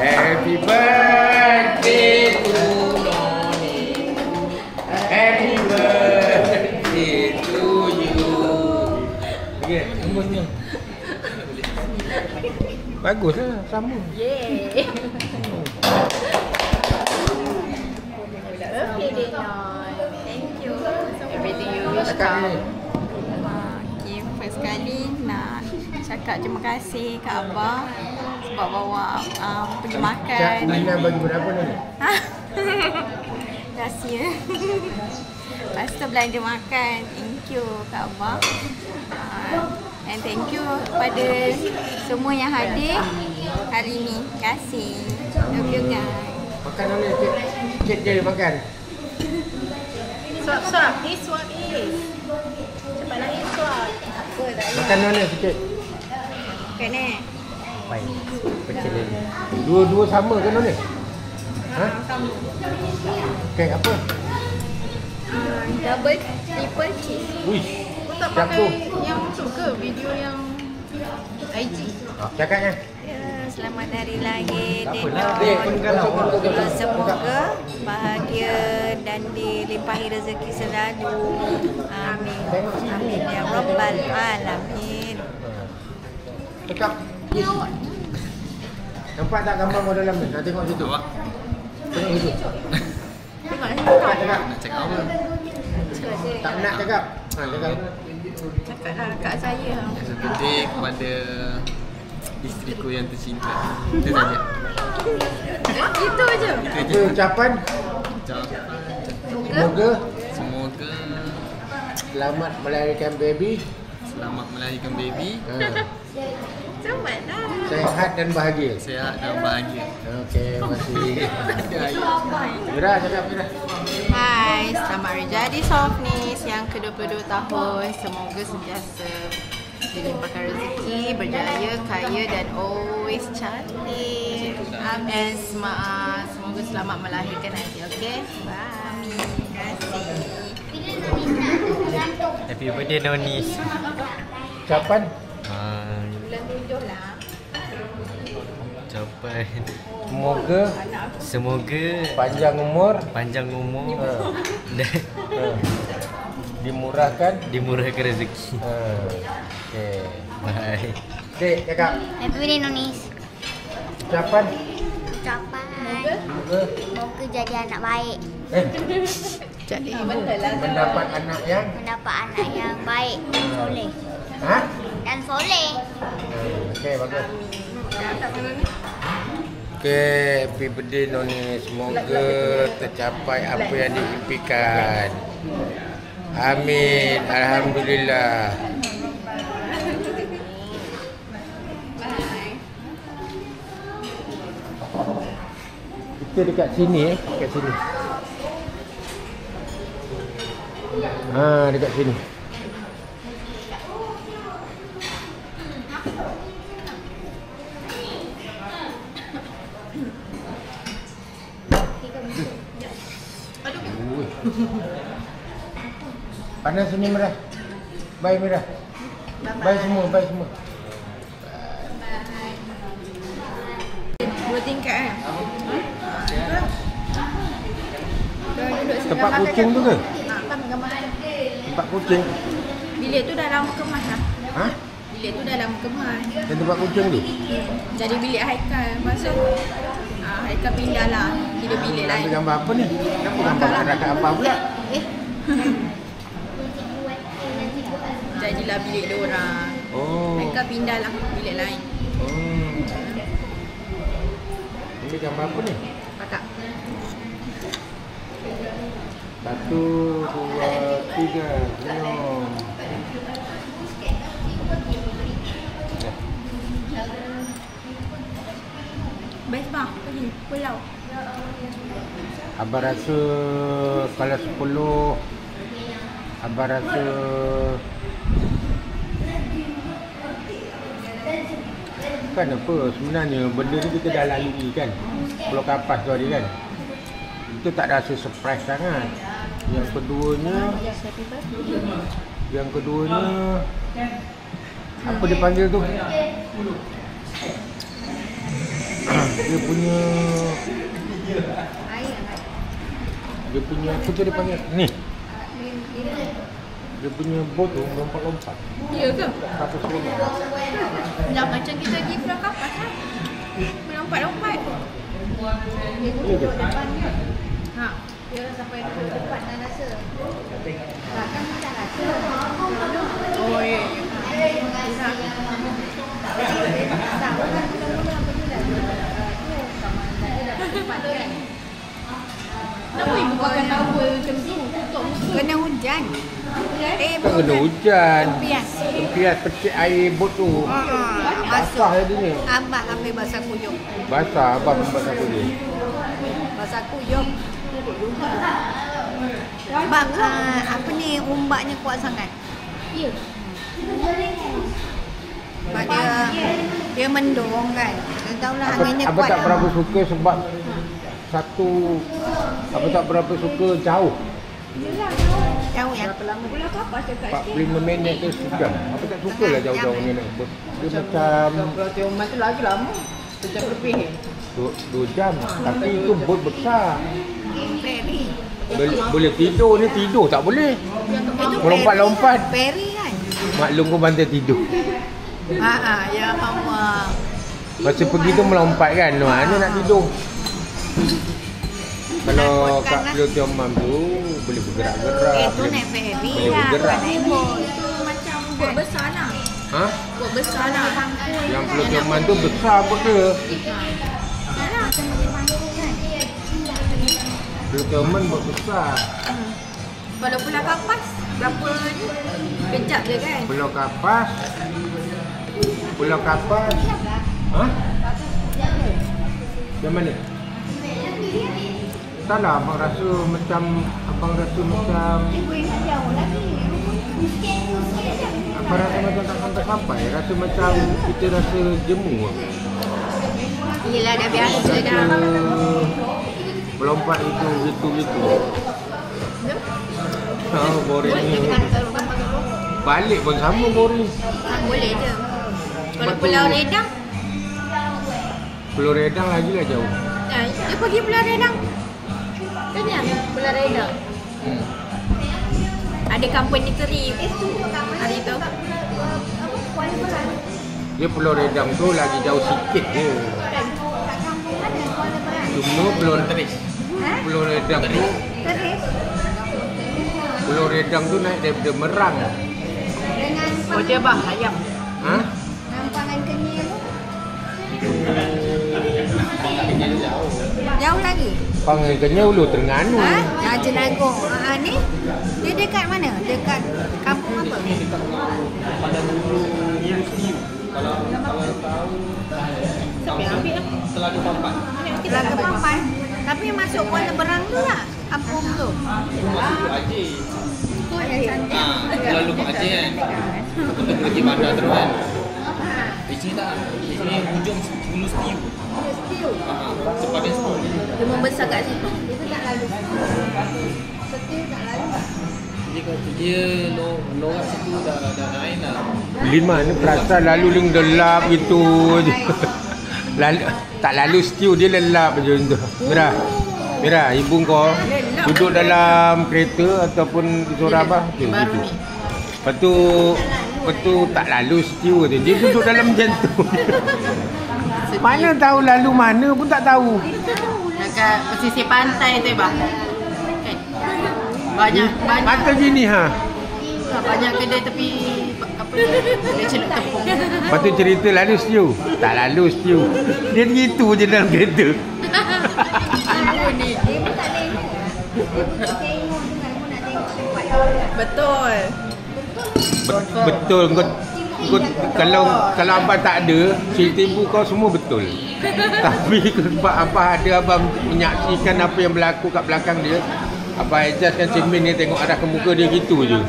Happy birthday to Noni. Happy birthday to you. Okey, tembusnya. Baguslah, sama. Yeay. Birthday day Non. Thank you. Everything you wish come. Okay, first kali nak cakap terima kasih Kak Abah sebab bawa pergi makan. Cak Nina bagi berapa ni? Rahsia. Lepas tu belanja makan. Thank you Kak Abah. And thank you pada semua yang hadir hari ni. Terima kasih. Love you guys. Makan dulu sikit je makan. Suap. Ni suap is. Cepat nak suap. Apa tak payah. Makan dulu sikit. Makan Baik. Kecil ni. Dua-dua sama ke ni? Ha? Sama. Kek apa? Double triple cheese. Wish. Kau tak pakai yang tu ke? Video yang IG? Cakapnya. Ya, selamat hari lahir Tak Dek apalah. Don. Semoga bahagia dan dilimpahi rezeki selalu. Amin. Amin ya Rabbal Alamin. Cakap. Nampak tak gambar kau dalam ni? Nak tengok situ. Tengok situ. Cakap. Nak cakap apa? Tak nak cakap. Cakap. Cakaplah kat saya. Happy birthday kepada isteriku yang tercinta. Itu saja. Itu aja. Apa ucapan? Semoga Semoga selamat melahirkan baby. selamat melahirkan baby, Selamatlah. Sehat dan bahagia. sehat dan bahagia. Okey, terima kasih. Mira, cakap Mira. Hai, selamat hari jadi Softness yang ke-22 tahun. Semoga sentiasa dilimpahkan rezeki, berjaya, kaya dan always cantik. Amin. Semoga selamat melahirkan nanti, okey? Amin. Terima kasih. Happy birthday Nonis. Ucapan? Bulan 7 lah. Ucapan Semoga semoga panjang umur panjang umur dan dimurahkan rezeki. Okey. Bye. Dek, cakap. Happy birthday Nonis. Ucapan? Ucapan Semoga semoga jadi anak baik, Jadi betul mendapat anak yang mendapat anak yang baik dan soleh. ha? Dan soleh. Okey, bagus. Okey, happy birthday Noni. Semoga tercapai apa yang diimpikan. Amin. Alhamdulillah. Kita dekat sini dekat sini. Dekat sini. Panas sini Mira. Bye Mira. Bye semua, bye semua. Dua tingkat kan? Tempat kucing tu ke? Kan gambar. Tempat kucing. Bilik tu dah lama kemas lah. Ha? Bilik tu dah lama kemas. Dan tempat kucing tu? Jadi bilik Haikal. Masuk Haikal pindah lah. Tidur bilik lain. Ambil gambar apa ni? Kenapa gambar masyarakat apa pula? Jadilah bilik dia orang. Oh. Haikal pindah lah bilik lain. Ini gambar apa ni? Pakak. 1, 2, 3. Senyum. Best bang, pergi pulau. Abang rasa kalau 10, abang rasa kan apa sebenarnya benda ni kita dah lalui kan. Pulau Kapas tu hari kan. Itu tak rasa surprise sangat. Yang keduanya apa dia panggil tu? Dia punya apa tu dia panggil? Ni. Dia punya bot tu lompat-lompat. Ya ke? Satu seronok. Dah macam kita pergi Pulau Kapas lah. Melompat-lompat. Ya ke? Ha. Dia sampai ke depan dah rasa. Takkan kita rasa. Oh ya. Kenapa ibu pakai towel macam tu? Kena hujan. Tak kena hujan. Tempias. Tempias pecik air bot tu. Basah tadi ni. Abang ambil basah kuyup. Basah abang basah tu dia. Basah kuyup. Sebab apa ni ombaknya kuat sangat. Ya. Sebab dia mendung kan. Kita tahulah anginnya Abang kuat. tak berapa suka sebab abang tak berapa suka jauh. Jauh ya. Pulau Kapas dekat 45 minit ke sejam. Abang tak suka lah jauh-jauh ni naik bot. Dia macam Pulau Tioman tu lagi lama. Sejam lebih. 2 jam. Tapi itu bot besar. Ferry. Boleh tidur ni, tidur tak boleh. Itu Melompat-lompat. Ferry kan. Maklum kau bantai tidur. Ya Allah. Masa pergi tu melompat kan. Mana nak tidur. Kalau kat Pulau Tioman tu boleh bergerak-gerak. Itu naik ferry boleh lah. bergerak. Bukan naik bot. Itu macam bot besar lah. Ha? Bot besar lah. Yang Pulau Tioman tu besar bot dia. Pulau Tioman bot besar. Kalau Pulau Kapas berapa ni? Kejap je kan? Pulau Kapas. Ha? Yang mana? Tak lah, abang rasa macam Abang rasa tak sampai-sampai. Rasa macam kita rasa jemu. Yelah dah biasa dah. Melompat itu gitu-gitu. Oh, boring ni. Balik pun sama boring. Boleh je. Kalau Pulau Redang, Pulau Redang lagi lah jauh. dia pergi Pulau Redang. Kan yang Pulau Redang. Ada company teri hari tu. Dia Pulau Redang tu lagi jauh sikit je. Cuma Pulau Redang tu Pulau Redang tu naik daripada Merang. Oh dia bah ayam. Ha? Nampangan Kenyir tu. Jauh lagi. Pangan Kenyir Ulu Terengganu. Jenagong. Ni dia dekat mana? Dekat kampung apa? Siapa yang ambil lah? Telaga Papan. Telaga Papan. Tapi masuk Kuala Berang tu lah. Kampung tu. Masuk ke Aceh. Tu yang cantik. Lalu ke Aceh kan. Lepas tu pergi bandar terus kan. Di sini tak. Di sini hujung Hulu Setiu. Sepadan Setiu. Dia membesar kat situ. Itu tak lalu. Setiu tak lalu. Dia lorak situ dah naik lah. Lima ni perasan lalu ling gelap gitu je. Tak lalu setiu dia lelap je tu. Mira, ibu kau duduk dalam kereta ataupun di Sorabah tu gitu. Lepas tu tak lalu setiu tu. Dia duduk dalam macam tu. Mana tahu lalu mana pun tak tahu. Dekat pesisir pantai tu bah. Kan? Banyak Kata gini banyak kedai tepi apa ni? Kedai celup tepung. Lepas tu cerita lalu setiu. Tak lalu setiu. Dia gitu je dalam kereta. Ibu ni. Dia pun tak tengok. Dia pun tak tengok dengan pun nak tengok tempat. Betul. Betul kau kalau abang tak ada, cerita ibu kau semua betul. Tapi sebab abang ada, abang menyaksikan apa yang berlaku kat belakang dia. Abang adjust kan cermin ni, tengok arah ke muka dia gitu je.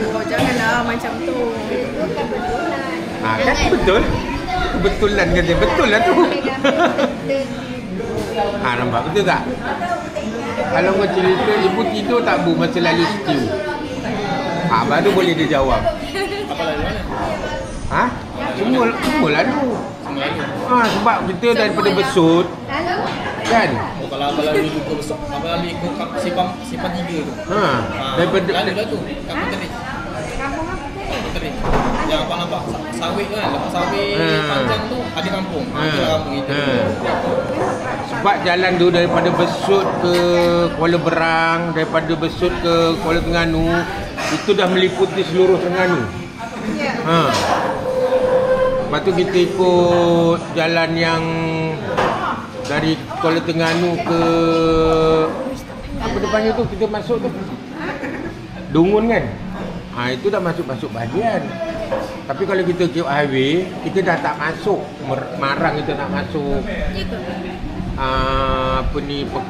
Kau janganlah macam tu. Kan betul. Kebetulan kata betul lah tu. Nampak betul tak? Kalau kau cerita ibu tidur tak bu masa lalu stew. Baru boleh dia jawab. Apa lalu mana? Semua lalu. Semua lalu. Sebab kita daripada besut kan. Kalau abang lalu ikut besok, abang lalu ikut simpan 3 tu. Daripada Lalu dah tu, kampung terik. Kampung terik. Yang abang nampak sawit kan, lepas sawit panjang tu ada kampung. Itulah kampung itu. Sebab jalan tu daripada Besut ke Kuala Berang, daripada Besut ke Kuala Terengganu, itu dah meliputi seluruh Terengganu. Lepas tu kita ikut jalan yang dari Kuala Terengganu ke apa depannya tu, kita masuk tu Dungun kan. Itu dah masuk bahagian. Tapi kalau kita ke highway, kita dah tak masuk Marang, kita nak masuk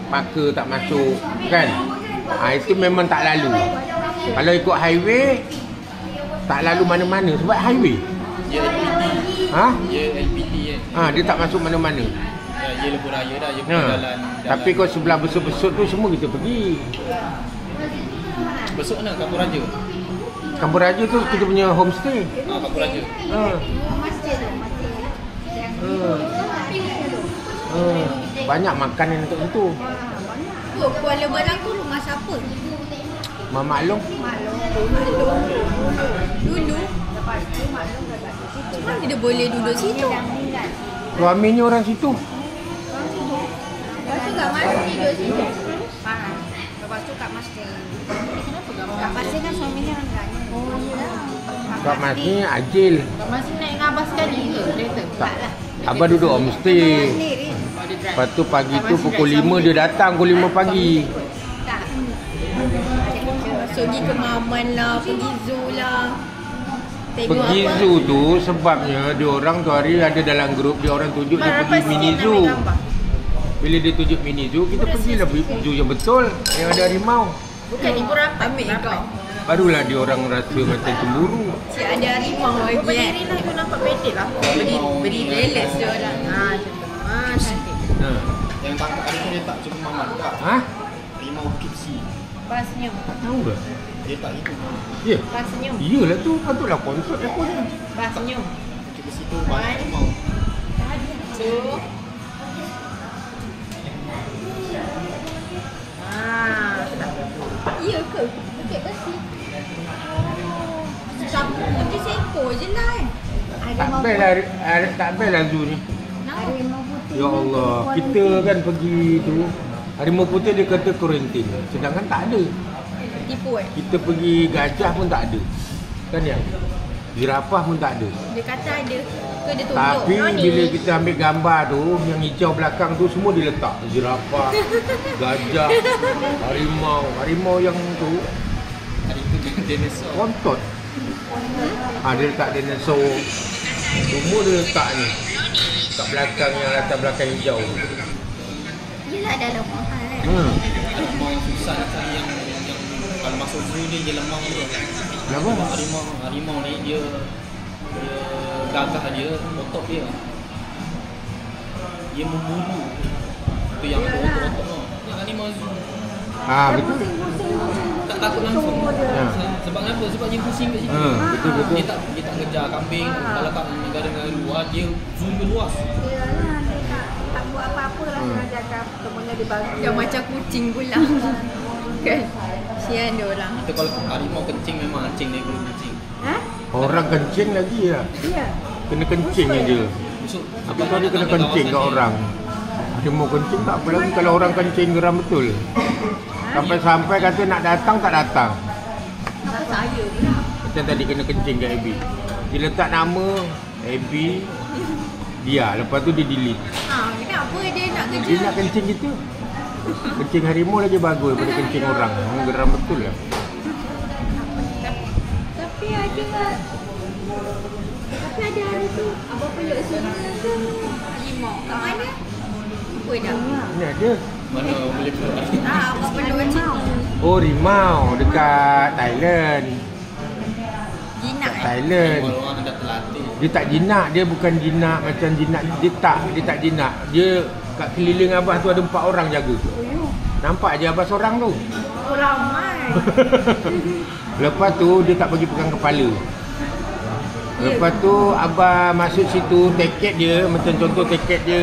Paka tak masuk kan. Itu memang tak lalu. Kalau ikut highway tak lalu mana-mana sebab highway. Ya LPT. Ya LPT kan. Dia tak masuk mana-mana. Ya lebuh raya dah, dia punya jalan. Tapi kau sebelah besut-besut tu semua kita pergi. Besok mana? Kampung Raja. Kampung Raja tu kita punya homestay. Kampung Raja. Masjid tu, Banyak makanan untuk itu. Kuala Berang tu rumah siapa? Mama Long. Dulu. Lepas tu Mak Long dah kat situ. Mana dia boleh duduk situ? Suaminya orang situ. Lepas tu kat masjid duduk situ. Lepas tu kat masjid. Kat masjid kan suaminya orang Terengganu. Kat masjid Ajil. Masih naik dengan abang sekali ke kereta? Tak. Abang duduk homestay. Lepas tu pagi tu pukul 5 dia datang, pukul 5 pagi. Tak. So pergi ke Maman lah, pergi zoo lah. Pergi zoo tu sebabnya dia orang tu hari ada dalam grup, dia orang tunjuk dia pergi mini zoo. Bila dia tunjuk mini zoo, kita pergilah zoo yang betul, yang ada harimau. Bukan ibu rapat ambil kau. Barulah dia orang rasa macam cemburu. Si ada harimau lagi Beli Rina tu nampak pendek lah. Beli leles dia orang. Cantik. Yang tangkap hari tu dia tak cuma mamat tak. Harimau Bukit Besi. Bas senyum. Tahu ke? Dia tak itu. Ya. Bas senyum. Iyalah tu, patutlah konsert aku ni. Bas senyum. Bukit Besi tu banyak harimau. Two. Iya ke? Bukit Besi. Campur putih seekor je lah kan? Tak best lah zoo ni. Harimau putih. Ya Allah, kita kan pergi tu, harimau putih dia kata kuarantin. Sedangkan tak ada. Tipu Kita pergi gajah pun tak ada. Kan ya? Jirafah pun tak ada. Dia kata ada. Ke dia tunjuk? Tapi bila kita ambil gambar tu, yang hijau belakang tu semua dia letak. Jirafah, gajah, harimau yang tu Hari tu dinosaur. kontot. Dia letak dinosaur. Semua dia letak ni. Kat belakang yang latar belakang hijau. Yelah dalam mahal kan. Harimau yang susah nak cari yang kalau masuk zoo dia lemah tu. Kenapa? Harimau ni dia gagah dia, otot dia. Dia memburu. Itu yang ada otot-otot tu. Yang harimau zoo. Betul. Tak takut langsung. Sebab apa? Sebab dia pusing kat situ. Betul. Dia tak ngejar kambing. Kalau kat negara-negara luar, dia zoo dia luas. Yalah, dia tak buat apa-apa lah. Dia jaga temannya dia bagi. Yang macam kucing pula. Kan? Sian dia orang. Kita kalau harimau kencing memang kencing dia guru kencing. Orang kencing lagi lah. Ya. Kena kencing aja. Besok Apa kau dia kena kencing kat orang. Harimau kencing tak apa lagi kalau orang kencing geram betul. Sampai-sampai kata nak datang tak datang. Kenapa saya pula? Macam tadi kena kencing kat Abby. Dia letak nama Abby, dia. Lepas tu dia delete. Kenapa dia nak kerja? Dia nak kencing gitu. Kencing harimau lagi bagus daripada kencing orang. Geram betul lah. Tapi ada. Tapi ada hari tu abang peluk sini ke? Harimau. Kat mana? Apa dah? Ni ada. Mana boleh peluk? Abang peluk macam tu. Oh, rimau dekat Thailand. Jinak Thailand. Orang dah terlatih. Dia tak jinak, dia bukan jinak macam jinak. Dia tak jinak. Dia kat keliling abah tu ada 4 orang jaga. Nampak je abah seorang tu. Oh, ramai. Lepas tu dia tak bagi pegang kepala. Lepas tu abah masuk situ, tiket dia macam contoh tiket dia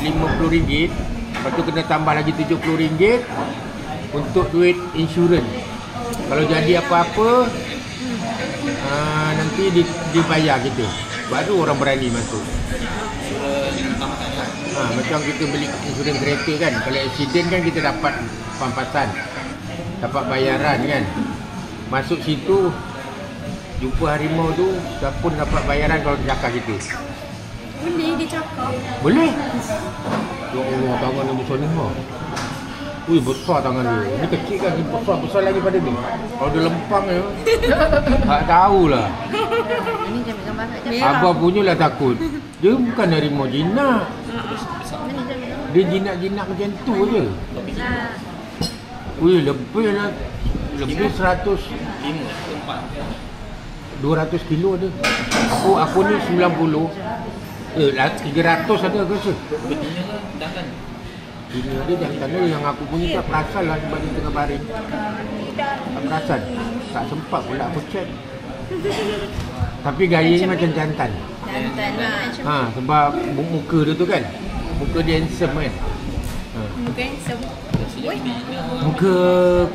RM50. Lepas tu kena tambah lagi RM70 untuk duit insurans. Kalau jadi apa-apa nanti dibayar kita. Baru orang berani masuk. Macam kita beli insurans kereta kan, kalau accident kan kita dapat pampasan, dapat bayaran kan. Masuk situ jumpa harimau tu, siapa pun dapat bayaran kalau cakap kita. Boleh dia cakap. Boleh. Ya Allah, tangan dia besar ni ha. Ui, besar tangan dia. Ni kecil kan, ni besar lagi pada ni. Kalau dia lempang ya. Tak tahulah. Ini jambil gambar kat Abah punyalah takut. Dia bukan harimau jinak. Dia jinak-jinak macam tu je. Ui, lebih 100 200 kilo ada. Aku ni 90. 300 ada ke rasa. Betina ke jantan? Ini dia jantan dia yang aku punya tak perasan lah sebab dia tengah baring. Tak perasan. Tak sempat pula aku check. Tapi gayanya macam jantan. Jantan lah. Sebab muka dia tu kan. Muka dia handsome kan. Bukan Muka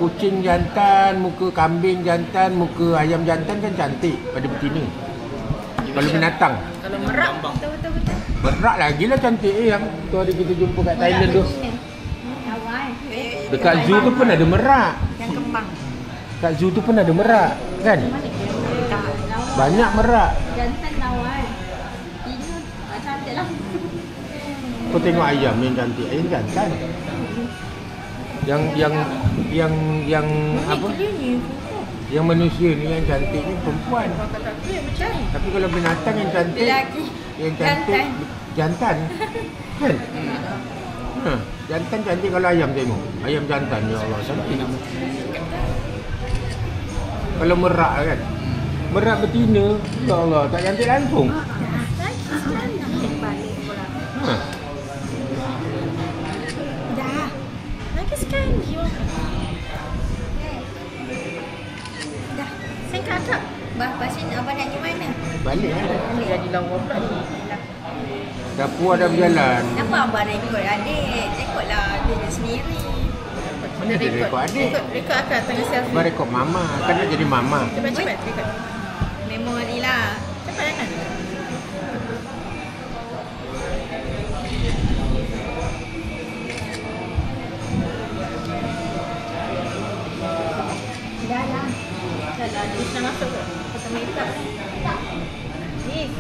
kucing jantan, muka kambing jantan, muka ayam jantan kan cantik pada betina. Kalau binatang. Kalau merak betul-betul. Berat lagi lah cantik yang tu ada kita jumpa kat Thailand tu. Awal. Dekat zoo tu pun ada merak. Yang kembang. Kat zoo tu pun ada merak kan? Banyak merak. Jantan lawan. Ini cantik lah. Kau tengok ayam yang cantik, ayam jantan. Yang apa? Yang manusia ni yang cantik ni perempuan. Tapi kalau binatang yang cantik, Lelaki. yang cantik jantan. Kan? Jantan cantik kalau ayam tengok. Ayam jantan ya Allah cantik. Kalau merak kan. Merak betina, ya Allah tak cantik langsung. Dah. Lagi sekali. Dah. Saya kakak. Pasal abang nak pergi mana? Balik kan? Jadi lawa pula ni. Dapur ada berjalan. Kenapa abang nak ikut adik? Ikutlah dia sendiri. Mana Dia rekod adik. Rekod akak tengah selfie. Abang rekod mama. Kan nak jadi mama. Cepat-cepat rekod. Memori lah. Cepat kan? Dah lah. Dah lah, dia dah masuk ke? Kata makeup. Yes.